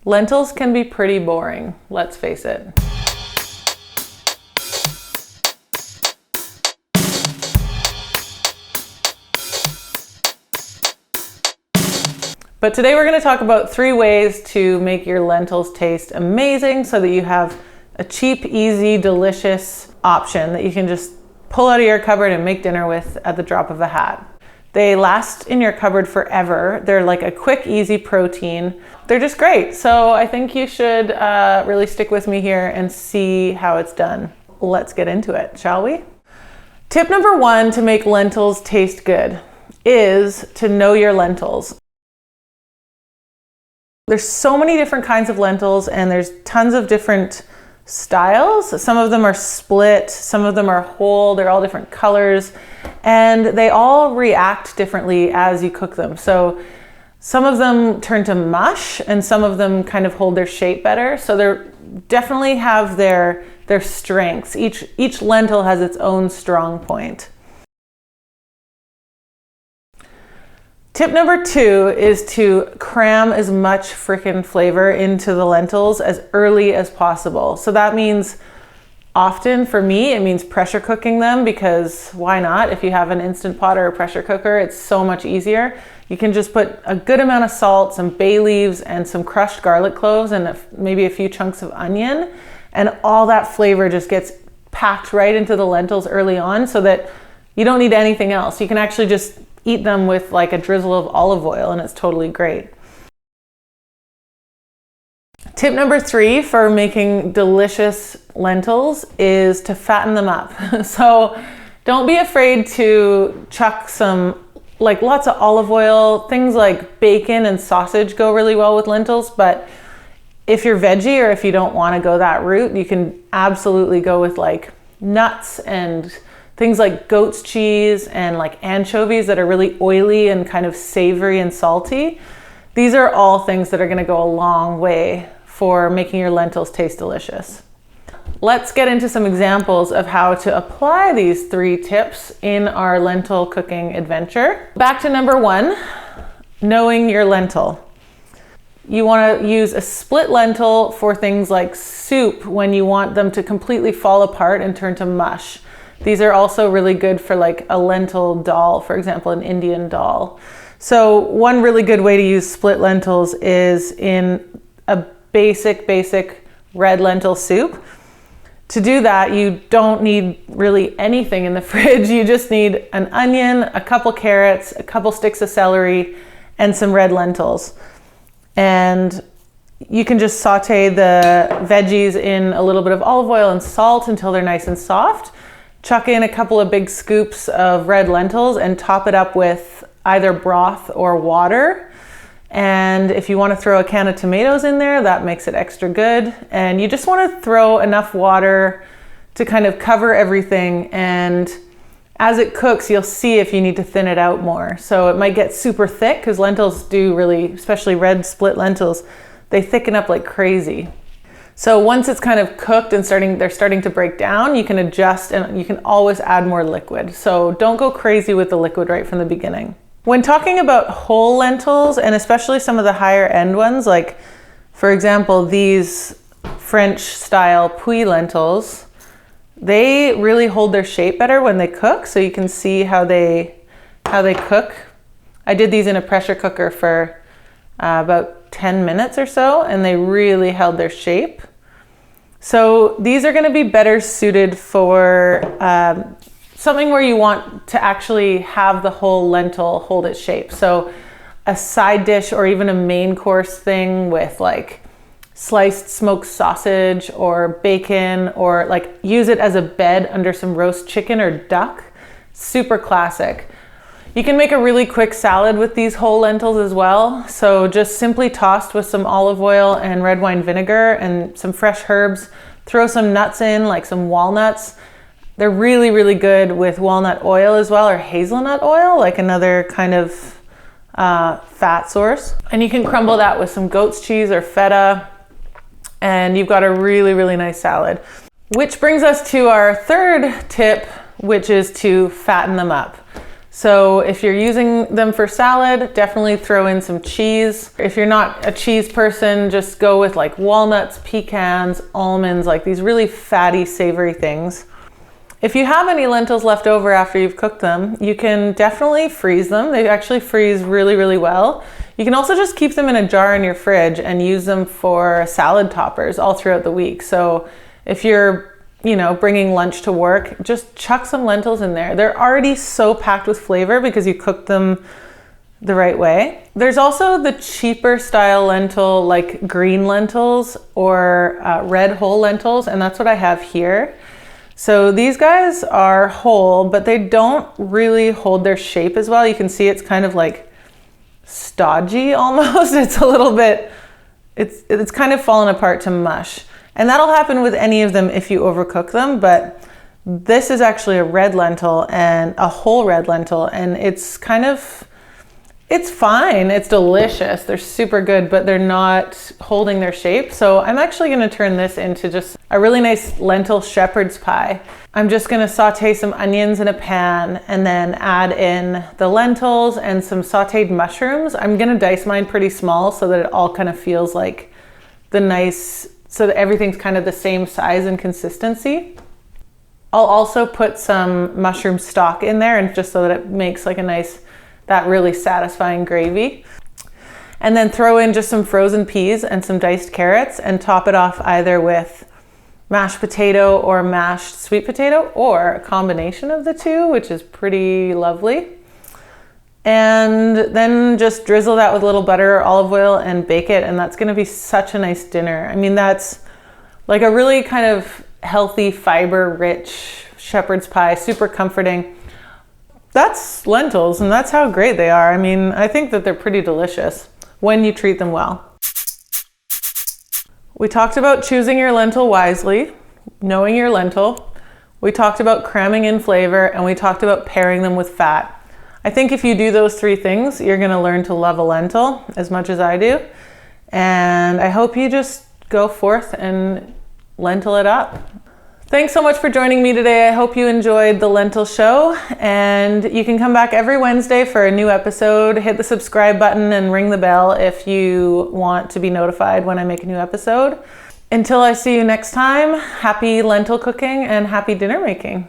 Lentils can be pretty boring, let's face it. But today we're going to talk about 3 ways to make your lentils taste amazing so that you have a cheap, easy, delicious option that you can just pull out of your cupboard and make dinner with at the drop of a hat. They last in your cupboard forever. They're like a quick, easy protein. They're just great. So I think you should really stick with me here and see how it's done. Let's get into it, shall we? Tip number 1 to make lentils taste good is to know your lentils. There's so many different kinds of lentils and there's tons of different styles. Some of them are split, some of them are whole, they're all different colors, and they all react differently as you cook them. So some of them turn to mush and some of them kind of hold their shape better. So they definitely have their strengths. Each lentil has its own strong point. Tip number 2 is to cram as much frickin' flavor into the lentils as early as possible. So that means often, for me, it means pressure cooking them, because why not? If you have an Instant Pot or a pressure cooker, it's so much easier. You can just put a good amount of salt, some bay leaves, and some crushed garlic cloves, and maybe a few chunks of onion, and all that flavor just gets packed right into the lentils early on so that you don't need anything else. You can actually just eat them with like a drizzle of olive oil and it's totally great. Tip number 3 for making delicious lentils is to fatten them up. So don't be afraid to chuck some, like lots of olive oil. Things like bacon and sausage go really well with lentils, but if you're veggie or if you don't want to go that route, you can absolutely go with like nuts and things like goat's cheese and like anchovies that are really oily and kind of savory and salty. These are all things that are going to go a long way for making your lentils taste delicious. Let's get into some examples of how to apply these 3 tips in our lentil cooking adventure. Back to number 1, knowing your lentil. You want to use a split lentil for things like soup when you want them to completely fall apart and turn to mush. These are also really good for like a lentil dal, for example, an Indian dal. So one really good way to use split lentils is in a basic red lentil soup. To do that, you don't need really anything in the fridge. You just need an onion, a couple carrots, a couple sticks of celery, and some red lentils. And you can just saute the veggies in a little bit of olive oil and salt until they're nice and soft. Chuck in a couple of big scoops of red lentils and top it up with either broth or water. And if you want to throw a can of tomatoes in there, that makes it extra good. And you just want to throw enough water to kind of cover everything. And as it cooks, you'll see if you need to thin it out more. So it might get super thick because lentils do really, especially red split lentils, they thicken up like crazy. So once it's kind of cooked and they're starting to break down, you can adjust and you can always add more liquid. So don't go crazy with the liquid right from the beginning. When talking about whole lentils, and especially some of the higher end ones, like for example, these French style Puy lentils, they really hold their shape better when they cook. So you can see how they cook. I did these in a pressure cooker for about 10 minutes or so, and they really held their shape. So these are going to be better suited for something where you want to actually have the whole lentil hold its shape. So a side dish or even a main course thing with like sliced smoked sausage or bacon, or like use it as a bed under some roast chicken or duck. Super classic. You can make a really quick salad with these whole lentils as well. So just simply tossed with some olive oil and red wine vinegar and some fresh herbs. Throw some nuts in, like some walnuts. They're really, really good with walnut oil as well, or hazelnut oil, like another kind of fat source. And you can crumble that with some goat's cheese or feta, and you've got a really, really nice salad. Which brings us to our 3rd tip, which is to fatten them up. So if you're using them for salad, definitely throw in some cheese. If you're not a cheese person, just go with like walnuts, pecans, almonds, like these really fatty, savory things. If you have any lentils left over after you've cooked them, you can definitely freeze them. They actually freeze really, really well. You can also just keep them in a jar in your fridge and use them for salad toppers all throughout the week. So if you're, bringing lunch to work, just chuck some lentils in there. They're already so packed with flavor because you cooked them the right way. There's also the cheaper style lentil, like green lentils or red whole lentils, and that's what I have here. So these guys are whole, but they don't really hold their shape as well. You can see it's kind of like stodgy almost. It's a little bit, it's kind of fallen apart to mush. And that'll happen with any of them if you overcook them, but this is actually a red lentil and a whole red lentil, and it's fine. It's delicious. They're super good, but they're not holding their shape. So I'm actually going to turn this into just a really nice lentil shepherd's pie. I'm just going to saute some onions in a pan and then add in the lentils and some sauteed mushrooms. I'm going to dice mine pretty small so that it all kind of feels like so that everything's kind of the same size and consistency. I'll also put some mushroom stock in there, and just so that it makes like that really satisfying gravy. And then throw in just some frozen peas and some diced carrots and top it off either with mashed potato or mashed sweet potato, or a combination of the two, which is pretty lovely. And then just drizzle that with a little butter or olive oil and bake it, and that's gonna be such a nice dinner. I mean, that's like a really kind of healthy, fiber rich shepherd's pie, super comforting. That's lentils, and that's how great they are. I mean, I think that they're pretty delicious when you treat them well. We talked about choosing your lentil wisely, knowing your lentil. We talked about cramming in flavor, and we talked about pairing them with fat. I think if you do those three things, you're gonna learn to love a lentil as much as I do. And I hope you just go forth and lentil it up. Thanks so much for joining me today. I hope you enjoyed the lentil show, and you can come back every Wednesday for a new episode. Hit the subscribe button and ring the bell if you want to be notified when I make a new episode. Until I see you next time, happy lentil cooking and happy dinner making.